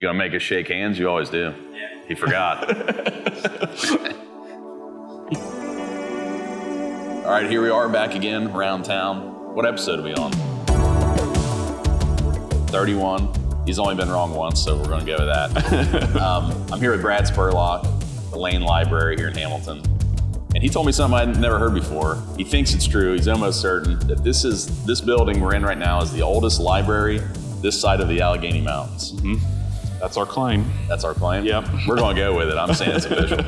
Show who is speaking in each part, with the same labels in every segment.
Speaker 1: You gonna make us shake hands? You always do.
Speaker 2: Yeah.
Speaker 1: He forgot. All right, here we are back again around town. What episode are we on? 31. He's only been wrong once, so we're going to go with that. I'm here with Brad Spurlock, the Lane Library here in Hamilton. And he told me something I'd never heard before. He thinks it's true. He's almost certain that this building we're in right now is the oldest library this side of the Allegheny Mountains.
Speaker 3: Mm-hmm. That's our claim.
Speaker 1: That's our claim?
Speaker 3: Yep.
Speaker 1: We're going to go with it. I'm saying it's official.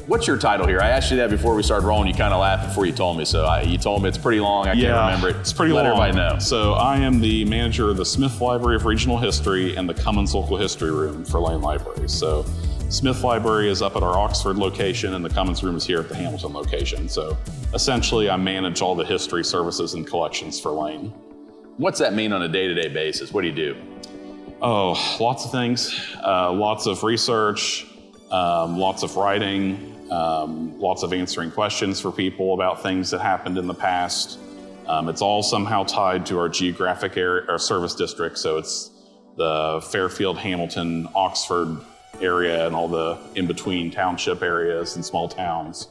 Speaker 1: What's your title here? I asked you that before we started rolling. You kind of laughed before you told me. So you told me it's pretty long. I can't remember it.
Speaker 3: It's pretty long.
Speaker 1: Let everybody know.
Speaker 3: So I am the manager of the Smith Library of Regional History and the Cummins Local History Room for Lane Library. So Smith Library is up at our Oxford location and the Cummins Room is here at the Hamilton location. So essentially I manage all the history services and collections for Lane.
Speaker 1: What's that mean on a day-to-day basis? What do you do?
Speaker 3: Oh, lots of things. Lots of research, lots of writing, lots of answering questions for people about things that happened in the past. It's all somehow tied to our geographic area, our service district. So it's the Fairfield, Hamilton, Oxford area and all the in-between township areas and small towns.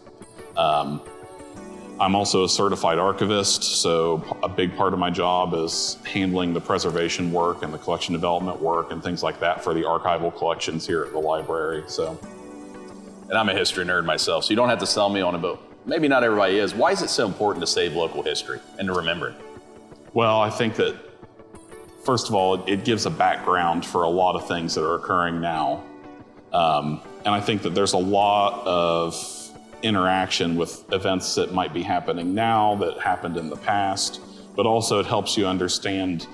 Speaker 3: I'm also a certified archivist, so a big part of my job is handling the preservation work and the collection development work and things like that for the archival collections here at the library. So.
Speaker 1: And I'm a history nerd myself, so you don't have to sell me on it, but maybe not everybody is. Why is it so important to save local history and to remember it?
Speaker 3: Well, I think that, first of all, it gives a background for a lot of things that are occurring now. And I think that there's a lot of interaction with events that might be happening now that happened in the past, but also it helps you understand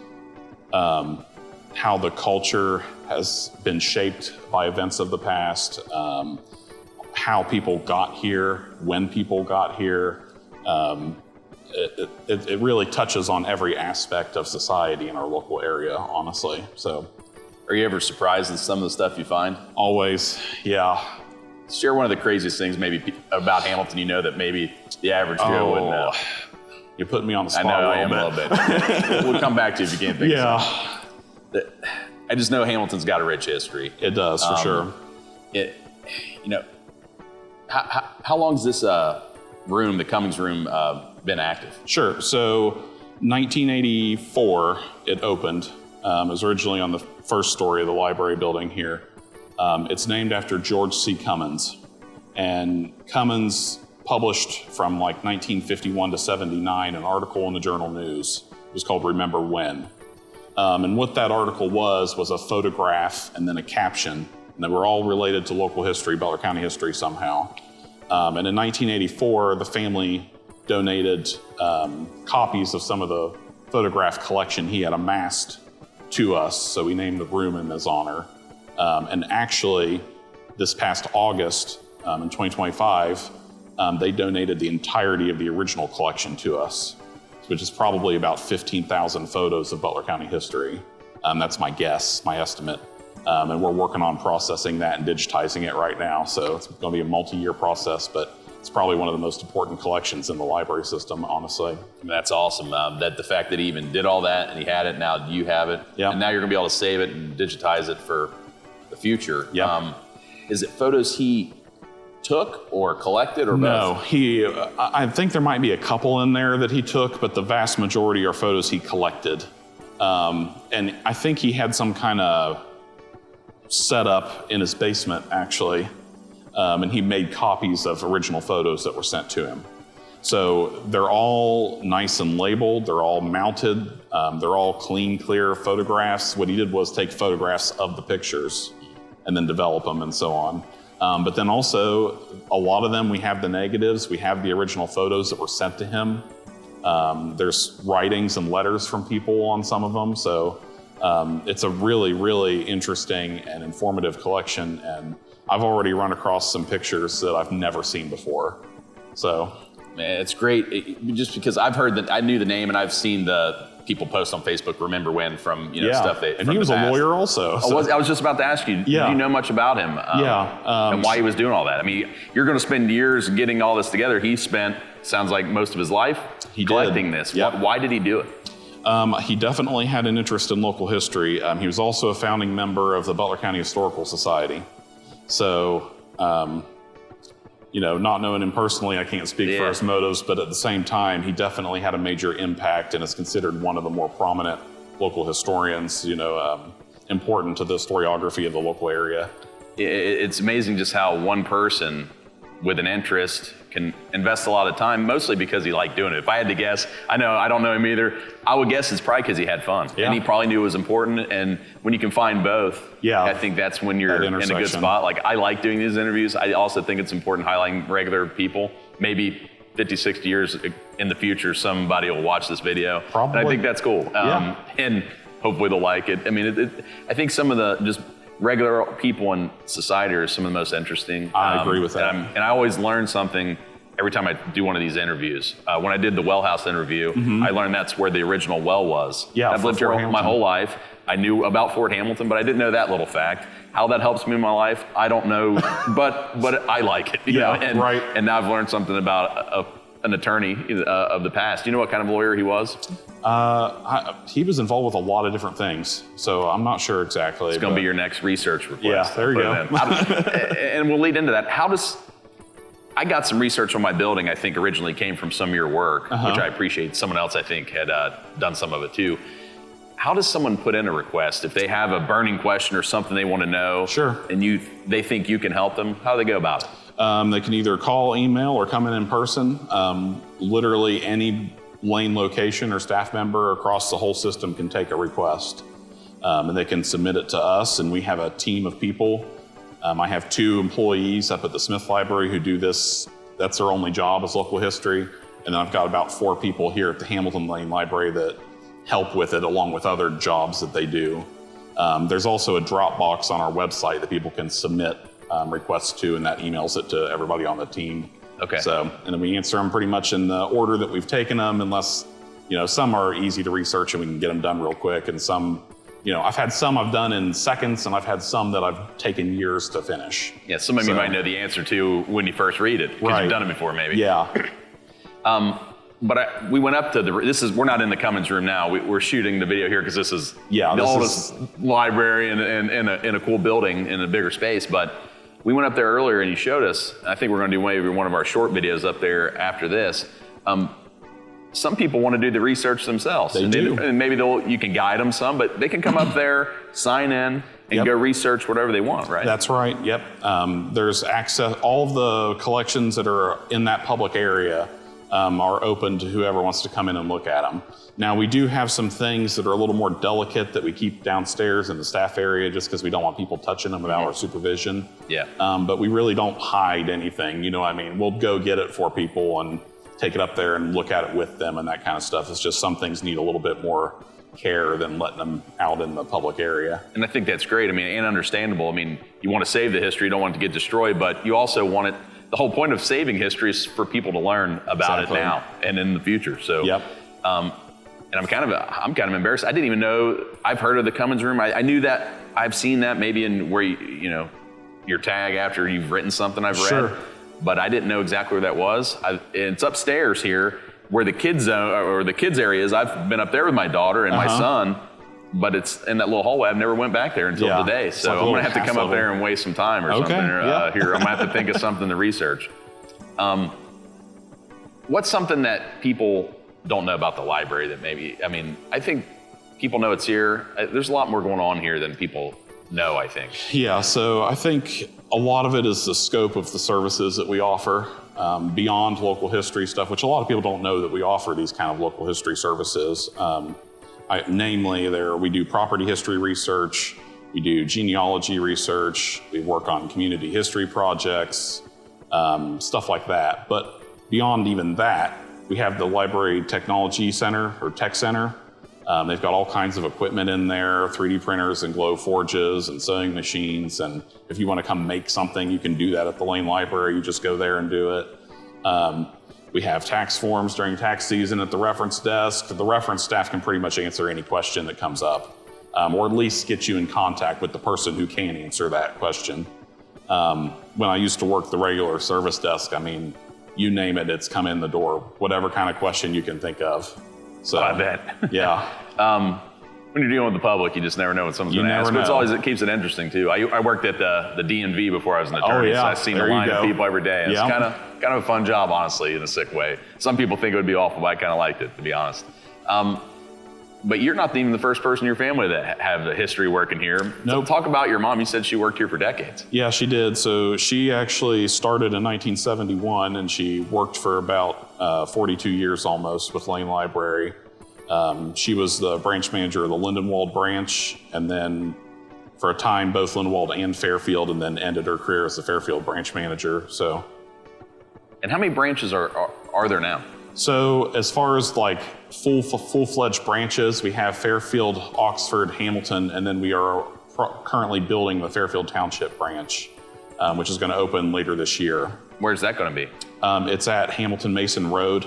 Speaker 3: how the culture has been shaped by events of the past, how people got here, when people got here. It really touches on every aspect of society in our local area, honestly. So,
Speaker 1: are you ever surprised at some of the stuff you find?
Speaker 3: Always, yeah.
Speaker 1: Share one of the craziest things maybe about Hamilton you know that maybe the average Joe wouldn't know.
Speaker 3: You're putting me on the spot
Speaker 1: a little bit. We'll come back to you if you can't think of something. I just know Hamilton's got a rich history.
Speaker 3: It does, for sure.
Speaker 1: How long has this room, the Cummins Room, been active?
Speaker 3: Sure. So 1984, it opened. It was originally on the first story of the library building here. It's named after George C. Cummins. And Cummins published from like 1951 to 79 an article in the Journal News. It was called Remember When. And what that article was a photograph and then a caption. And they were all related to local history, Butler County history somehow. And in 1984, the family donated copies of some of the photograph collection he had amassed to us. So we named the room in his honor. And actually, this past August, in 2025, they donated the entirety of the original collection to us, which is probably about 15,000 photos of Butler County history. That's my guess, my estimate. And we're working on processing that and digitizing it right now. So it's going to be a multi-year process, but it's probably one of the most important collections in the library system, honestly.
Speaker 1: That's awesome. That the fact that he even did all that and he had it, now you have it.
Speaker 3: Yeah. And
Speaker 1: now you're going to be able to save it and digitize it for the future.
Speaker 3: Yeah.
Speaker 1: Is it photos he took or collected or both?
Speaker 3: No, I think there might be a couple in there that he took, but the vast majority are photos he collected. And I think he had some kind of setup in his basement, actually. And he made copies of original photos that were sent to him. So they're all nice and labeled. They're all mounted. They're all clean, clear photographs. What he did was take photographs of the pictures and then develop them and so on. But then also, a lot of them, we have the negatives. We have the original photos that were sent to him. There's writings and letters from people on some of them. So it's a really, really interesting and informative collection. And I've already run across some pictures that I've never seen before. So,
Speaker 1: man, it's great. Just because I've heard that, I knew the name and I've seen the people post on Facebook, Remember When, from stuff that.
Speaker 3: And he was a lawyer also.
Speaker 1: So. I was just about to ask you, do you know much about him? And why he was doing all that? I mean, you're going to spend years getting all this together. He spent, sounds like, most of his life collecting this.
Speaker 3: Yep.
Speaker 1: Why did he do it?
Speaker 3: He definitely had an interest in local history. He was also a founding member of the Butler County Historical Society. So, not knowing him personally, I can't speak for his motives, but at the same time, he definitely had a major impact and is considered one of the more prominent local historians, important to the historiography of the local area.
Speaker 1: It's amazing just how one person with an interest can invest a lot of time, mostly because he liked doing it. If I had to guess, I don't know him either. I would guess it's probably because he had fun. Yeah. And he probably knew it was important. And when you can find both, I think that's when you're in a good spot. Like, I like doing these interviews. I also think it's important highlighting regular people. Maybe 50, 60 years in the future, somebody will watch this video.
Speaker 3: Probably.
Speaker 1: And I think that's cool. And hopefully they'll like it. I mean, I think some of the just regular people in society are some of the most interesting.
Speaker 3: I agree with that.
Speaker 1: And I always learn something every time I do one of these interviews. When I did the well house interview, I learned that's where the original well was.
Speaker 3: Yeah,
Speaker 1: I've lived here my whole life. I knew about Fort Hamilton, but I didn't know that little fact. How that helps me in my life, I don't know, but I like it. You know?
Speaker 3: Right.
Speaker 1: And now I've learned something about an attorney of the past. Do you know what kind of lawyer he was?
Speaker 3: He was involved with a lot of different things, so I'm not sure exactly.
Speaker 1: It's going to be your next research request.
Speaker 3: Yeah, there you go.
Speaker 1: And we'll lead into that. I got some research on my building, I think originally came from some of your work, which I appreciate. Someone else, I think, had done some of it too. How does someone put in a request if they have a burning question or something they want to know?
Speaker 3: Sure.
Speaker 1: And they think you can help them? How do they go about it?
Speaker 3: They can either call, email, or come in person. Literally any lane location or staff member across the whole system can take a request. And they can submit it to us, and we have a team of people. I have 2 employees up at the Smith Library who do this. That's their only job is local history. And then I've got about 4 people here at the Hamilton Lane Library that help with it along with other jobs that they do. There's also a Dropbox on our website that people can submit requests to, and that emails it to everybody on the team.
Speaker 1: Okay.
Speaker 3: So, and then we answer them pretty much in the order that we've taken them, unless, some are easy to research and we can get them done real quick, and some, I've had some I've done in seconds, and I've had some that I've taken years to finish.
Speaker 1: Yeah, some of you might know the answer to when you first read it, because you've done it before, maybe.
Speaker 3: Yeah.
Speaker 1: But we went up to we're not in the Cummins room now. We're shooting the video here because this is the oldest library in a cool building in a bigger space. But we went up there earlier and you showed us, I think we're going to do maybe one of our short videos up there after this. Some people want to do the research themselves.
Speaker 3: They do.
Speaker 1: And maybe you can guide them some, but they can come up there, sign in, and go research whatever they want, right?
Speaker 3: That's right, yep. There's access, all of the collections that are in that public area are open to whoever wants to come in and look at them. Now, we do have some things that are a little more delicate that we keep downstairs in the staff area just because we don't want people touching them without our supervision.
Speaker 1: Yeah.
Speaker 3: But we really don't hide anything, We'll go get it for people and take it up there and look at it with them and that kind of stuff. It's just some things need a little bit more care than letting them out in the public area.
Speaker 1: And I think that's great. And understandable. You want to save the history, you don't want it to get destroyed, but you also want it. The whole point of saving history is for people to learn about it now and in the future. So, and I'm kind of embarrassed. I didn't even know. I've heard of the Cummins room. I knew that. I've seen that maybe in where your tag after you've written something I've read, but I didn't know exactly where that was. It's upstairs here where the kids zone or the kids area is. I've been up there with my daughter and my son, but it's in that little hallway. I've never went back there until today. So I'm going to have to come up there and waste some time or something here. I'm going to have to think of something to research. What's something that people don't know about the library that maybe, I think people know it's here. There's a lot more going on here than people know, I think.
Speaker 3: Yeah, so I think a lot of it is the scope of the services that we offer beyond local history stuff, which a lot of people don't know that we offer these kind of local history services. Namely, we do property history research, we do genealogy research, we work on community history projects, stuff like that. But beyond even that, we have the Library Technology Center, or Tech Center. They've got all kinds of equipment in there, 3D printers and glow forges and sewing machines. And if you want to come make something, you can do that at the Lane Library. You just go there and do it. We have tax forms during tax season at the reference desk. The reference staff can pretty much answer any question that comes up, or at least get you in contact with the person who can answer that question. When I used to work the regular service desk, you name it, it's come in the door, whatever kind of question you can think of. So
Speaker 1: I bet.
Speaker 3: Yeah.
Speaker 1: When you're dealing with the public, you just never know what someone's going to ask. But it keeps it interesting too. I worked at the DMV before I was an attorney, so I've seen a line of people every day. It's kind of a fun job, honestly, in a sick way. Some people think it would be awful, but I kind of liked it, to be honest. But you're not even the first person in your family that have a history working here.
Speaker 3: Nope.
Speaker 1: So talk about your mom. You said she worked here for decades.
Speaker 3: Yeah, she did. So she actually started in 1971, and she worked for about 42 years almost with Lane Library. She was the branch manager of the Lindenwold branch, and then for a time, both Lindenwold and Fairfield, and then ended her career as the Fairfield branch manager. So,
Speaker 1: and how many branches are there now?
Speaker 3: So as far as like full-fledged branches, we have Fairfield, Oxford, Hamilton, and then we are currently building the Fairfield Township branch, which is going to open later this year.
Speaker 1: Where's that going to be?
Speaker 3: It's at Hamilton Mason Road,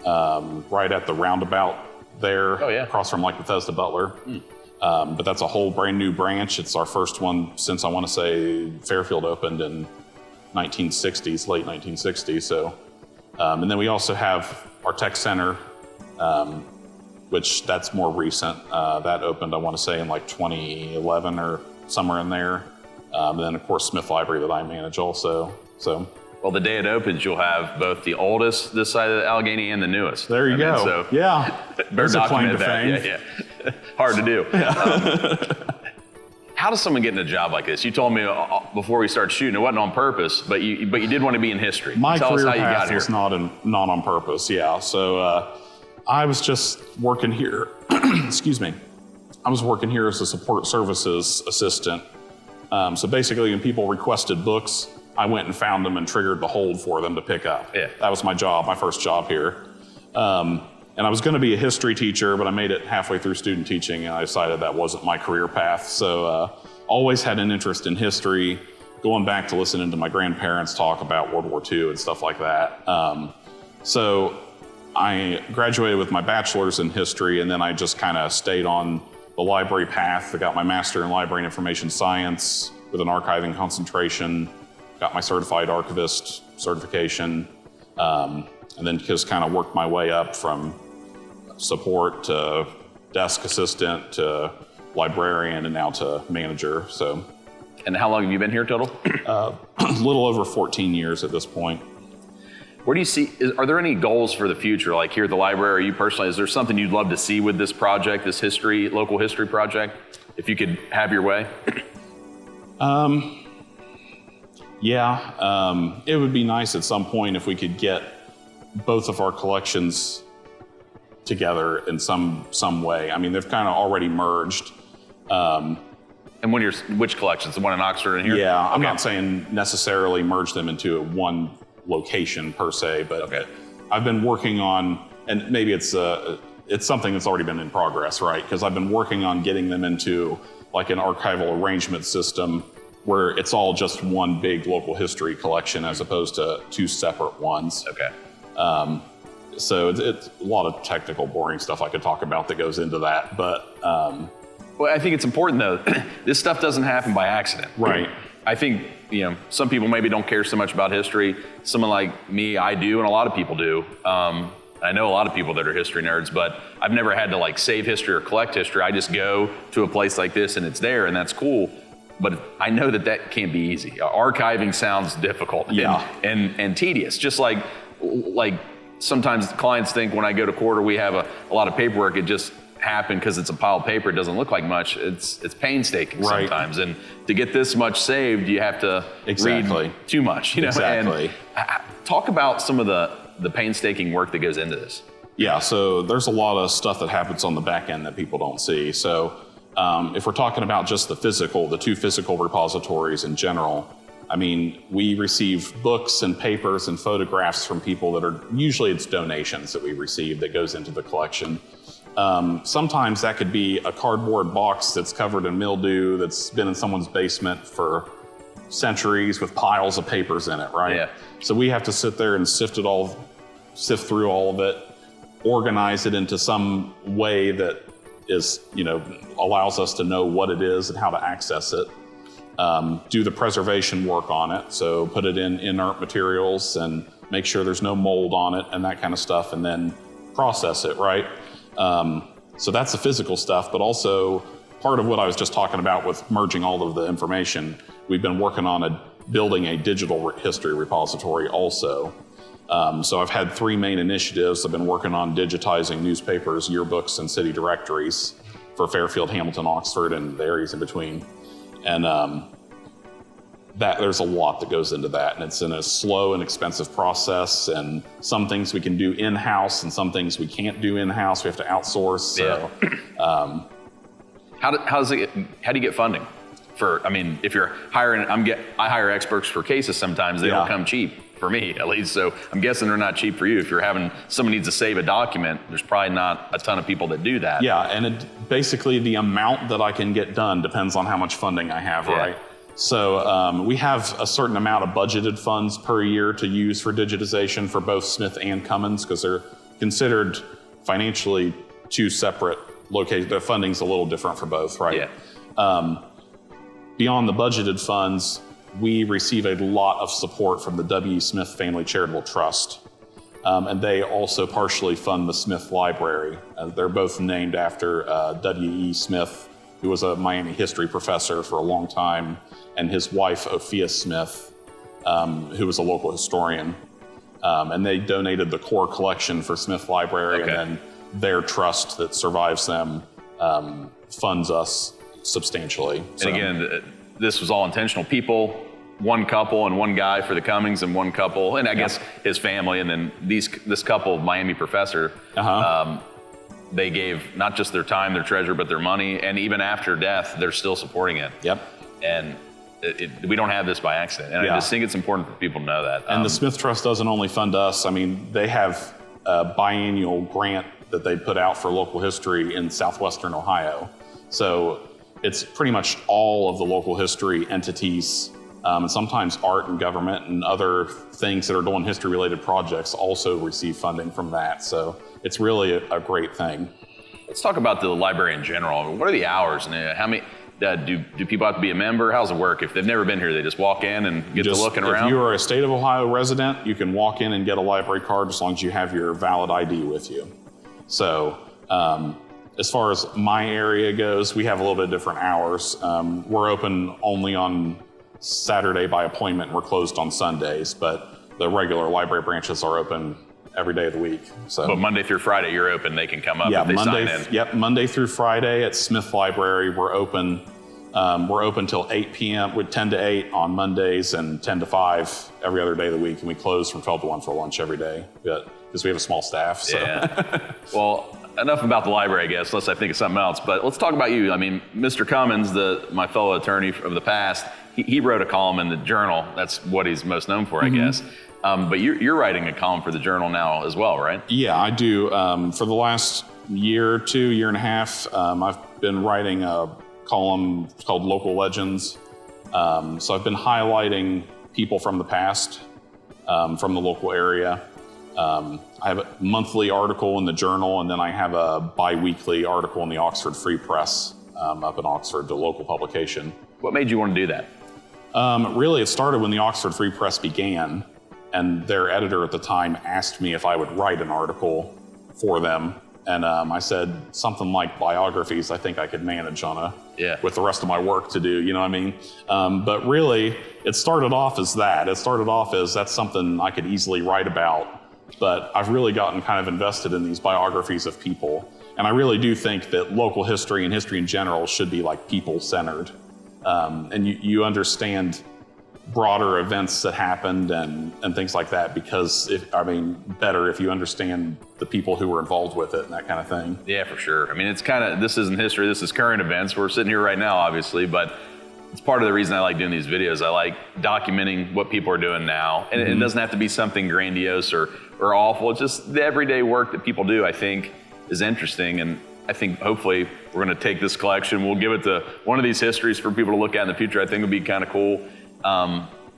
Speaker 3: right at the roundabout there, across from like Bethesda Butler. But that's a whole brand new branch. It's our first one since I want to say Fairfield opened in 1960s, late 1960s. So, and then we also have our tech center, which that's more recent. That opened, I want to say, in like 2011 or somewhere in there. And then of course Smith Library that I manage also. So.
Speaker 1: Well, the day it opens, you'll have both the oldest this side of the Allegheny and the newest.
Speaker 3: There you go.
Speaker 1: So
Speaker 3: yeah.
Speaker 1: There's a claim to fame. Yeah. Hard to do. How does someone get in a job like this? You told me before we started shooting, it wasn't on purpose, but you did want to be in history.
Speaker 3: My
Speaker 1: Tell
Speaker 3: career
Speaker 1: us how you got
Speaker 3: path
Speaker 1: here.
Speaker 3: was not on purpose, yeah. So I was just working here, excuse me. I was working here as a support services assistant. So basically when people requested books, I went and found them and triggered the hold for them to pick up.
Speaker 1: Yeah.
Speaker 3: That was my job, my first job here. And I was going to be a history teacher, but I made it halfway through student teaching, and I decided that wasn't my career path. So always had an interest in history, going back to listening to my grandparents talk about World War II and stuff like that. So I graduated with my bachelor's in history, and then I just kind of stayed on the library path. I got my master in library and information science with an archiving concentration. Got my certified archivist certification, and then just kind of worked my way up from support to desk assistant to librarian and now to manager. So,
Speaker 1: and how long have you been here total?
Speaker 3: A little over 14 years at this point.
Speaker 1: Where do you see, are there any goals for the future? Like here at the library, or you personally, is there something you'd love to see with this project, this local history project, if you could have your way?
Speaker 3: Yeah, it would be nice at some point if we could get both of our collections together in some way. I mean, they've kind of already merged.
Speaker 1: And which collections? The one in Oxford and here?
Speaker 3: Yeah, I'm not saying necessarily merge them into one location per se, but I've been working on, and maybe it's something that's already been in progress, right? Because I've been working on getting them into like an archival arrangement system where it's all just one big local history collection as opposed to two separate ones.
Speaker 1: Okay.
Speaker 3: So it's a lot of technical, boring stuff I could talk about that goes into that, but...
Speaker 1: Well, I think it's important though, this stuff doesn't happen by accident.
Speaker 3: Right.
Speaker 1: I think, some people maybe don't care so much about history. Someone like me, I do, and a lot of people do. I know a lot of people that are history nerds, but I've never had to like save history or collect history. I just go to a place like this and it's there, and that's cool. But I know that can't be easy. Archiving sounds difficult and tedious. Just like sometimes clients think when I go to court or we have a lot of paperwork, it just happened because it's a pile of paper. It doesn't look like much. It's painstaking sometimes. And to get this much saved, you have to read too much.
Speaker 3: Exactly.
Speaker 1: And talk about some of the painstaking work that goes into this.
Speaker 3: Yeah, so there's a lot of stuff that happens on the back end that people don't see. So if we're talking about just the two physical repositories in general, I mean, we receive books and papers and photographs from people that are, usually it's donations that we receive that goes into the collection. Sometimes that could be a cardboard box that's covered in mildew that's been in someone's basement for centuries with piles of papers in it, right?
Speaker 1: Yeah.
Speaker 3: So we have to sit there and sift through all of it, organize it into some way that is, allows us to know what it is and how to access it. Do the preservation work on it, so put it in inert materials and make sure there's no mold on it and that kind of stuff, and then process it, right? So that's the physical stuff, but also part of what I was just talking about with merging all of the information, we've been working on building a digital history repository also. So I've had 3 main initiatives. I've been working on digitizing newspapers, yearbooks, and city directories for Fairfield, Hamilton, Oxford, and the areas in between. And there's a lot that goes into that, and it's in a slow and expensive process, and some things we can do in-house and some things we can't do in-house. We have to outsource. So,
Speaker 1: how do you get funding if you're hiring, I hire experts for cases sometimes. They don't come cheap, for me at least. So I'm guessing they're not cheap for you. If you're someone needs to save a document, there's probably not a ton of people that do that.
Speaker 3: Yeah, and basically the amount that I can get done depends on how much funding I have, right? So we have a certain amount of budgeted funds per year to use for digitization for both Smith and Cummins, because they're considered financially 2 separate locations. The funding's a little different for both, right? Yeah. Beyond the budgeted funds, we receive a lot of support from the W. Smith Family Charitable Trust. And they also partially fund the Smith Library. They're both named after W.E. Smith, who was a Miami history professor for a long time, and his wife, Ophia Smith, who was a local historian. And they donated the core collection for Smith Library, and then their trust that survives them funds us substantially.
Speaker 1: And again, this was all intentional. People, one couple and one guy for the Cummings, and one couple, and I guess his family, and then this couple, Miami professor, they gave not just their time, their treasure, but their money, and even after death, they're still supporting it.
Speaker 3: Yep.
Speaker 1: And we don't have this by accident. And I just think it's important for people to know that.
Speaker 3: And the Smith Trust doesn't only fund us. I mean, they have a biannual grant that they put out for local history in southwestern Ohio. So it's pretty much all of the local history entities, and sometimes art and government and other things that are doing history-related projects also receive funding from that. So it's really a great thing.
Speaker 1: Let's talk about the library in general. What are the hours, and how many? Do people have to be a member? How's it work? If they've never been here, they just walk in and get to looking around?
Speaker 3: If you are a state of Ohio resident, you can walk in and get a library card as long as you have your valid ID with you. So as far as my area goes, we have a little bit different hours. We're open only on Saturday by appointment. We're closed on Sundays, but the regular library branches are open every day of the week. So,
Speaker 1: but Monday through Friday, you're open. They can come up if they sign in.
Speaker 3: Yep, Monday through Friday at Smith Library, we're open. We're open till 8 p.m. with 10 to 8 on Mondays and 10 to 5 every other day of the week, and we close from 12 to 1 for lunch every day because we have a small staff. So.
Speaker 1: Yeah. Well, enough about the library, I guess, unless I think of something else. But let's talk about you. I mean, Mr. Cummins, my fellow attorney of the past, he wrote a column in the Journal. That's what he's most known for, I guess. But you're writing a column for the Journal now as well, right?
Speaker 3: Yeah, I do. For the last year and a half, I've been writing a column called Local Legends. So I've been highlighting people from the past, from the local area. I have a monthly article in the Journal, and then I have a bi-weekly article in the Oxford Free Press up in Oxford, the local publication.
Speaker 1: What made you want to do that?
Speaker 3: Really, it started when the Oxford Free Press began, and their editor at the time asked me if I would write an article for them. And I said something like biographies, I think I could manage with the rest of my work to do, you know what I mean? But really, it started off as that. It started off as that's something I could easily write about. But I've really gotten kind of invested in these biographies of people. And I really do think that local history and history in general should be like people-centered. And you understand broader events that happened and things like that, because better if you understand the people who were involved with it and that kind of thing.
Speaker 1: Yeah, for sure. I mean, it's this isn't history, this is current events. We're sitting here right now, obviously, but it's part of the reason I like doing these videos. I like documenting what people are doing now. And it doesn't have to be something grandiose or awful. It's just the everyday work that people do, I think, is interesting. And I think hopefully we're going to take this collection, we'll give it to one of these histories for people to look at in the future. I think would be kind of cool.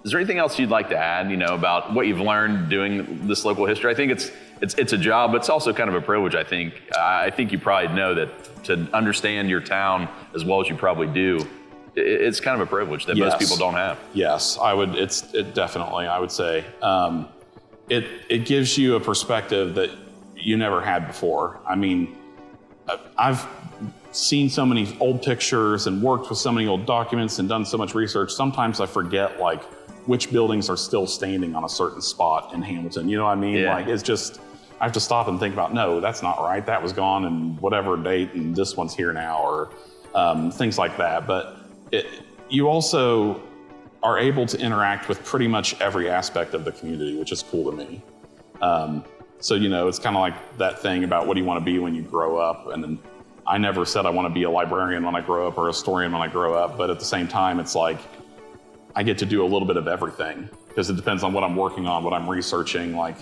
Speaker 1: Is there anything else you'd like to add, about what you've learned doing this local history? I think it's a job, but it's also kind of a privilege, I think. I think you probably know that to understand your town as well as you probably do, it's kind of a privilege that most people don't have.
Speaker 3: Yes, definitely, I would say. It gives you a perspective that you never had before. I mean, I've seen so many old pictures and worked with so many old documents and done so much research. Sometimes I forget like which buildings are still standing on a certain spot in Hamilton. You know what I mean?
Speaker 1: Yeah.
Speaker 3: Like it's just, I have to stop and think about, no, that's not right. That was gone in whatever date and this one's here now, or things like that. But you also are able to interact with pretty much every aspect of the community, which is cool to me. So, you know, it's kind of like that thing about what do you want to be when you grow up? And then I never said I want to be a librarian when I grow up or a historian when I grow up. But at the same time, it's like I get to do a little bit of everything because it depends on what I'm working on, what I'm researching. Like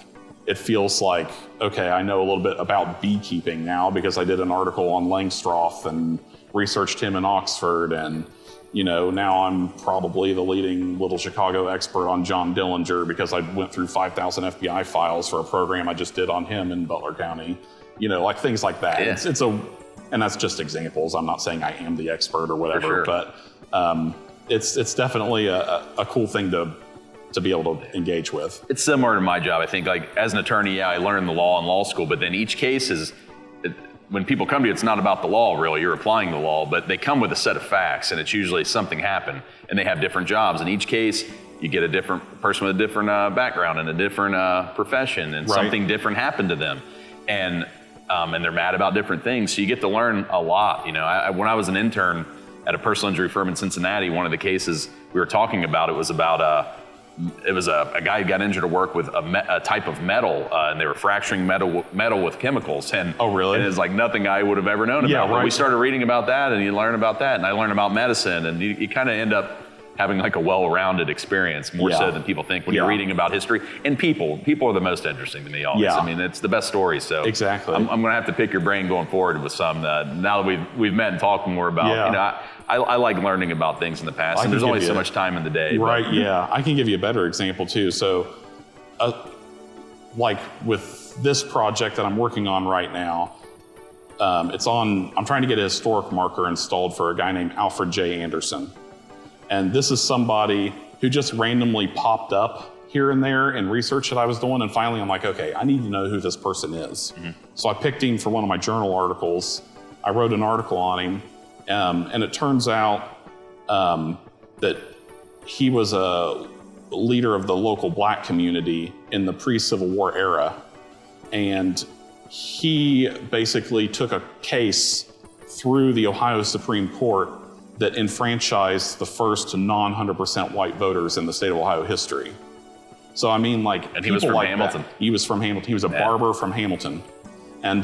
Speaker 3: it feels like, okay, I know a little bit about beekeeping now because I did an article on Langstroth and researched him in Oxford. And you know, now I'm probably the leading Little Chicago expert on John Dillinger because I went through 5,000 FBI files for a program I just did on him in Butler County. You know, like things like that.
Speaker 1: Yeah.
Speaker 3: And that's just examples. I'm not saying I am the expert or whatever,
Speaker 1: sure.
Speaker 3: But it's definitely a cool thing to be able to engage with.
Speaker 1: It's similar to my job. I think like as an attorney, I learned the law in law school, but then each case is, when people come to you, it's not about the law, really. You're applying the law, but they come with a set of facts, and it's usually something happened, and they have different jobs. In each case, you get a different person with a different background and a different profession, and something different happened to them, and they're mad about different things. So you get to learn a lot. You know, when I was an intern at a personal injury firm in Cincinnati, one of the cases we were talking about, it was about a guy who got injured at work with a type of metal, and they were fracturing metal with chemicals. And
Speaker 3: oh, really?
Speaker 1: And it's like nothing I would have ever known about. But we started reading about that, and you learn about that, and I learned about medicine, and you kind of end up having like a well-rounded experience, more so than people think when you're reading about history. And people are the most interesting to me always. I mean, it's the best stories. So
Speaker 3: exactly.
Speaker 1: I'm going to have to pick your brain going forward with some. Now that we've met and talked more about, you know, I like learning about things in the past, and there's only so much time in the day.
Speaker 3: Right, yeah. I can give you a better example too. So, like with this project that I'm working on right now, I'm trying to get a historic marker installed for a guy named Alfred J. Anderson. And this is somebody who just randomly popped up here and there in research that I was doing. And finally, I'm like, okay, I need to know who this person is. Mm-hmm. So I picked him for one of my journal articles. I wrote an article on him. And it turns out that he was a leader of the local black community in the pre-Civil War era. And he basically took a case through the Ohio Supreme Court that enfranchised the first non-100% white voters in the state of Ohio history. So I mean, like,
Speaker 1: and he was from Hamilton.
Speaker 3: He was from Hamilton. He was a barber from Hamilton. And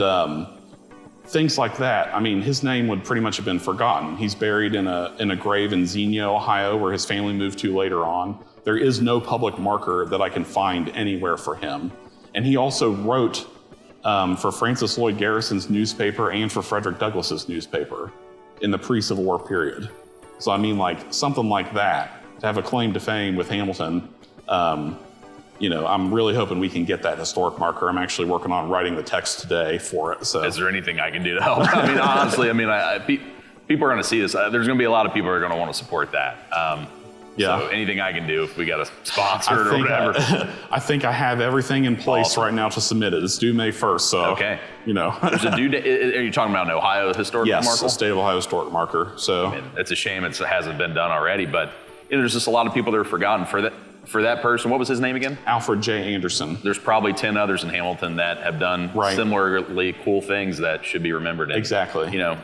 Speaker 3: things like that. I mean, his name would pretty much have been forgotten. He's buried in a grave in Xenia, Ohio, where his family moved to later on. There is no public marker that I can find anywhere for him. And he also wrote for Francis Lloyd Garrison's newspaper and for Frederick Douglass's newspaper in the pre-Civil War period. So I mean, like, something like that, to have a claim to fame with Hamilton, you know, I'm really hoping we can get that historic marker. I'm actually working on writing the text today for it. So,
Speaker 1: is there anything I can do to help? I mean, honestly, people are going to see this. There's going to be a lot of people who are going to want to support that. So anything I can do, if we got a sponsor or whatever.
Speaker 3: I think I have everything in place right now to submit it. It's due May 1st. So, okay. You know.
Speaker 1: There's a due date. Are you talking about an Ohio historic marker?
Speaker 3: Yes, a state of Ohio historic marker. So,
Speaker 1: I mean, it's a shame it hasn't been done already, but you know, there's just a lot of people that are forgotten for that person. What was his name again?
Speaker 3: Alfred J. Anderson.
Speaker 1: There's probably 10 others in Hamilton that have done similarly cool things that should be remembered.
Speaker 3: Exactly.
Speaker 1: You know,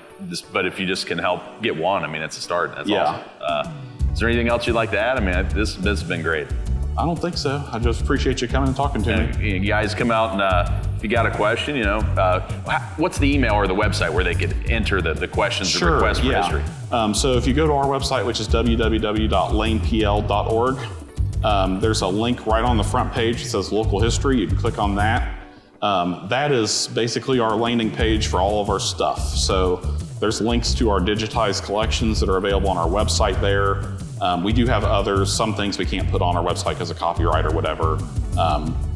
Speaker 1: but if you just can help get one, I mean, it's a start. That's awesome. Is there anything else you'd like to add? I mean, this has been great.
Speaker 3: I don't think so. I just appreciate you coming and talking to me.
Speaker 1: You guys come out and if you got a question, you know, what's the email or the website where they could enter the questions or requests for history?
Speaker 3: So if you go to our website, which is www.lanepl.org, there's a link right on the front page that says local history. You can click on that. That is basically our landing page for all of our stuff. So there's links to our digitized collections that are available on our website there. We do have others, some things we can't put on our website because of copyright or whatever.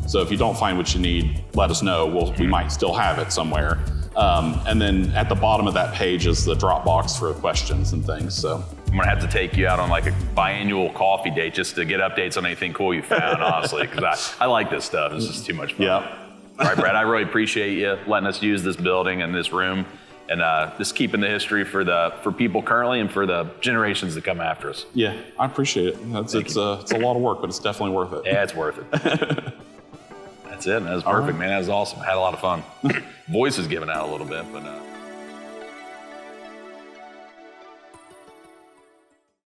Speaker 3: So if you don't find what you need, let us know. We might still have it somewhere. And then at the bottom of that page is the Dropbox for questions and things. So
Speaker 1: I'm gonna have to take you out on like a biannual coffee date just to get updates on anything cool you found, honestly, because I like this stuff. This is too much fun.
Speaker 3: Yeah.
Speaker 1: All right, Brad, I really appreciate you letting us use this building and this room. and just keeping the history for people currently and for the generations that come after us.
Speaker 3: Yeah, I appreciate it. It's a lot of work, but it's definitely worth it.
Speaker 1: Yeah, it's worth it. That's it. That was perfect, man. That was awesome. I had a lot of fun. Voice is giving out a little bit, but.